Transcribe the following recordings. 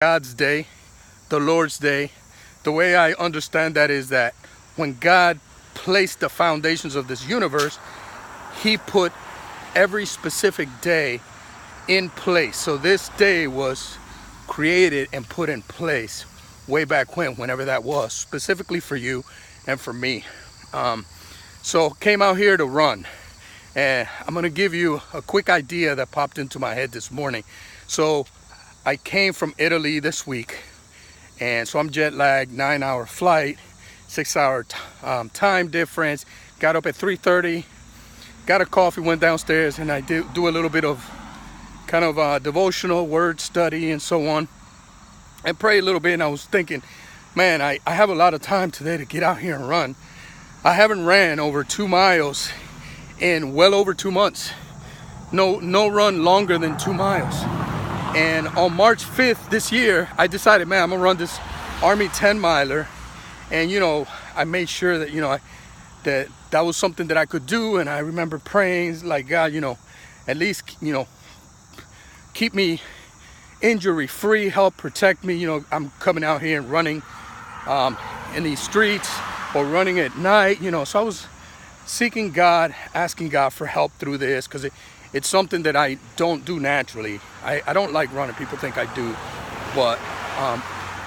God's day, the Lord's day. The way I understand that is that when God placed the foundations of this universe, He put every specific day in place. So this day was created and put in place way back when, whenever that was, specifically for you and for me. So came out here to run, and I'm gonna give you a quick idea that popped into my head this morning. So I came from Italy this week, and so I'm jet lagged, 9-hour flight, 6-hour time difference. Got up at 3:30, got a coffee, went downstairs, and I do a little bit of kind of devotional word study and so on, and pray a little bit. And I was thinking, man, I have a lot of time today to get out here and run. I haven't ran over 2 miles in well over 2 months. No run longer than 2 miles. And on March 5th this year, I decided, man, I'm gonna run this Army 10 miler. And I made sure that that was something that I could do. And I remember praying like, God, at least keep me injury free, help protect me. I'm coming out here and running in these streets or running at night. So I was seeking God, asking God for help through this, because it's something that I don't do naturally. I don't like running. People think I do, but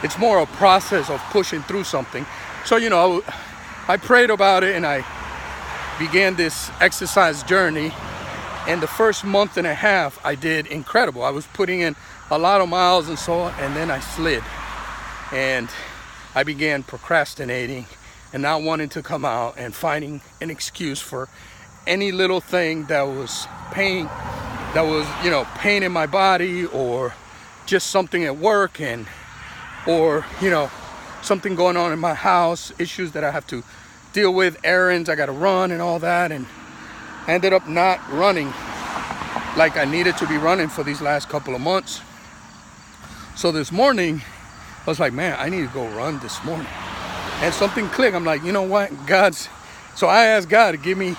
it's more a process of pushing through something. So I prayed about it, and I began this exercise journey. And the first month and a half, I did incredible. I was putting in a lot of miles and so on, and then I slid, and I began procrastinating and not wanting to come out and finding an excuse for any little thing that was pain in my body, or just something at work, or something going on in my house, issues that I have to deal with, errands I got to run and all that. And I ended up not running like I needed to be running for these last couple of months. So this morning I was like, man, I need to go run this morning. And something clicked. I'm like, you know what, so I asked God to give me,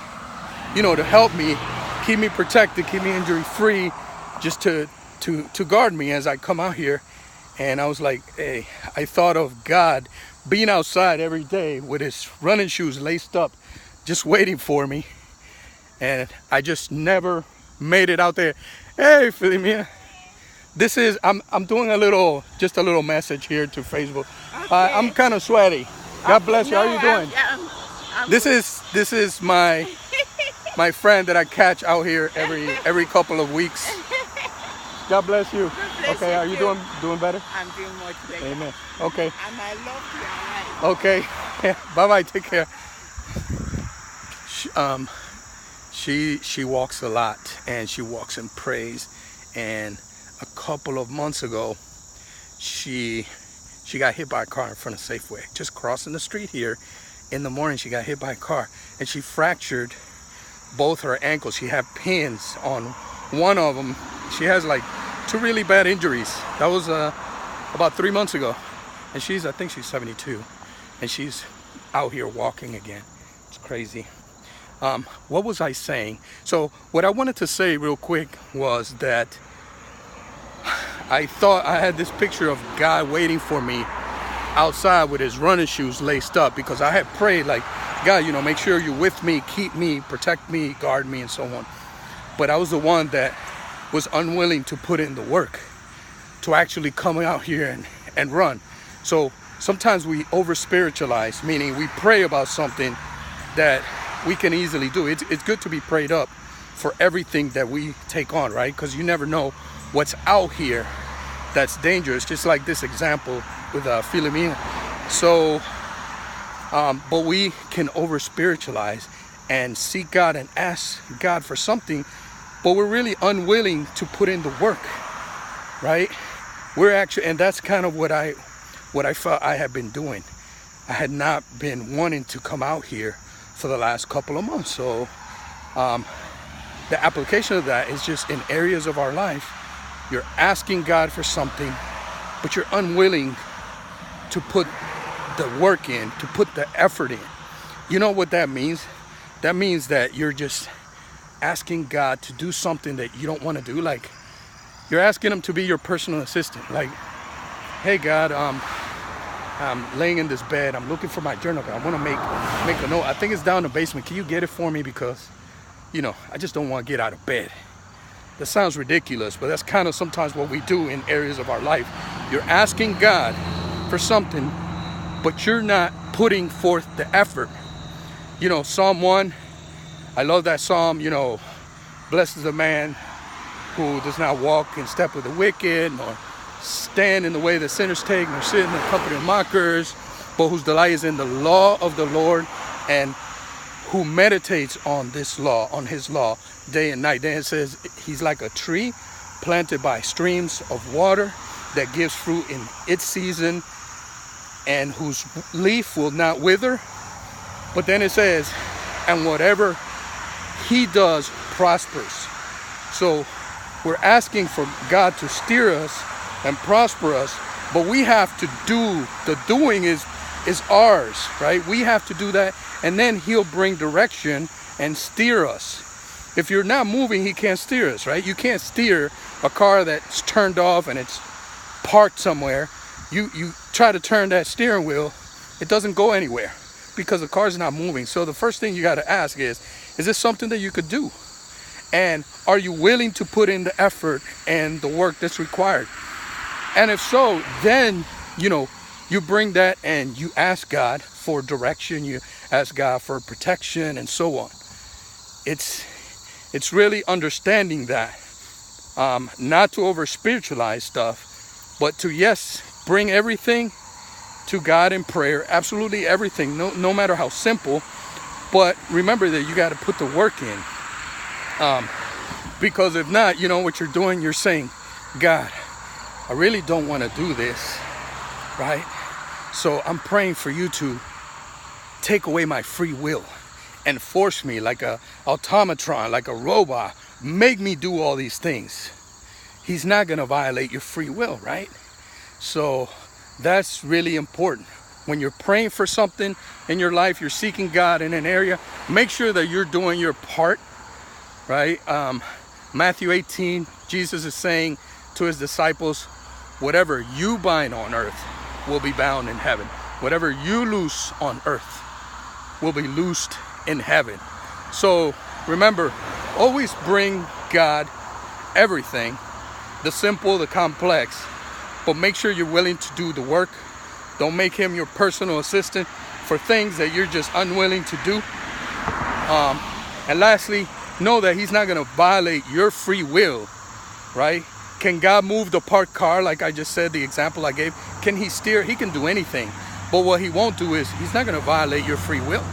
to help me, keep me protected, keep me injury free, just to guard me as I come out here. And I was like, hey, I thought of God being outside every day with his running shoes laced up, just waiting for me. And I just never made it out there. Hey, Philemia. This is, I'm doing a little message here to Facebook. Okay. I'm kind of sweaty. God bless you. How are you doing? I'm This is my friend that I catch out here every couple of weeks. God bless you. bless Okay, you are you too. doing better? I'm doing much better. Amen. Okay. And I love you. Okay. Bye bye. Take care. She walks a lot, and she walks in praise. And a couple of months ago, she got hit by a car in front of Safeway, just crossing the street here. In the morning, she got hit by a car, and she fractured both her ankles. She had pins on one of them. She has like 2 really bad injuries. That was about 3 months ago. And I think she's 72, and she's out here walking again. It's crazy. What was I saying? So what I wanted to say real quick was that I thought I had this picture of God waiting for me outside with his running shoes laced up, because I had prayed like, God, make sure you're with me, keep me, protect me, guard me, and so on. But I was the one that was unwilling to put in the work to actually come out here and run. So sometimes we over spiritualize, meaning we pray about something that we can easily do. It's good to be prayed up for everything that we take on, right? Because you never know what's out here that's dangerous, just like this example with Philemia. So but we can over spiritualize and seek God and ask God for something, but we're really unwilling to put in the work, right? And that's kind of what I felt I had been doing. I had not been wanting to come out here for the last couple of months. So the application of that is just in areas of our life. You're asking God for something, but you're unwilling to put the work in, to put the effort in. You know what that means? That means that you're just asking God to do something that you don't want to do. Like, you're asking him to be your personal assistant. Like, hey God, I'm laying in this bed. I'm looking for my journal. I want to make a note. I think it's down in the basement. Can you get it for me? Because, I just don't want to get out of bed. That sounds ridiculous, but that's kind of sometimes what we do in areas of our life. You're asking God for something, but you're not putting forth the effort. Psalm 1, I love that psalm. Blessed is the man who does not walk in step with the wicked, nor stand in the way that sinners take, nor sit in the company of mockers, but whose delight is in the law of the Lord, and who meditates on this law, on his law, day and night. Then it says he's like a tree planted by streams of water that gives fruit in its season, and whose leaf will not wither. But then it says, and whatever he does prospers. So we're asking for God to steer us and prosper us, but we have to do, the doing is ours, right? We have to do that, and then he'll bring direction and steer us. If you're not moving, he can't steer us, right? You can't steer a car that's turned off and it's parked somewhere. You try to turn that steering wheel, it doesn't go anywhere because the car's not moving. So the first thing you got to ask is this something that you could do? And are you willing to put in the effort and the work that's required? And if so, then, you bring that and you ask God for direction. You ask God for protection and so on. It's really understanding that, not to over spiritualize stuff, but to, yes, bring everything to God in prayer. Absolutely everything, no matter how simple. But remember that you got to put the work in. Because if not, what you're doing, you're saying, God, I really don't want to do this, right? So I'm praying for you to take away my free will and force me like a automatron, like a robot, make me do all these things. He's not going to violate your free will, right? So that's really important. When you're praying for something in your life, you're seeking God in an area, make sure that you're doing your part, right? Matthew 18, Jesus is saying to his disciples, whatever you bind on earth will be bound in heaven. Whatever you loose on earth will be loosed in heaven. So remember, always bring God everything, the simple, the complex, but make sure you're willing to do the work. Don't make him your personal assistant for things that you're just unwilling to do. And lastly, know that he's not going to violate your free will, right? Can God move the parked car, like I just said, the example I gave? Can he steer? He can do anything. But what he won't do is he's not going to violate your free will.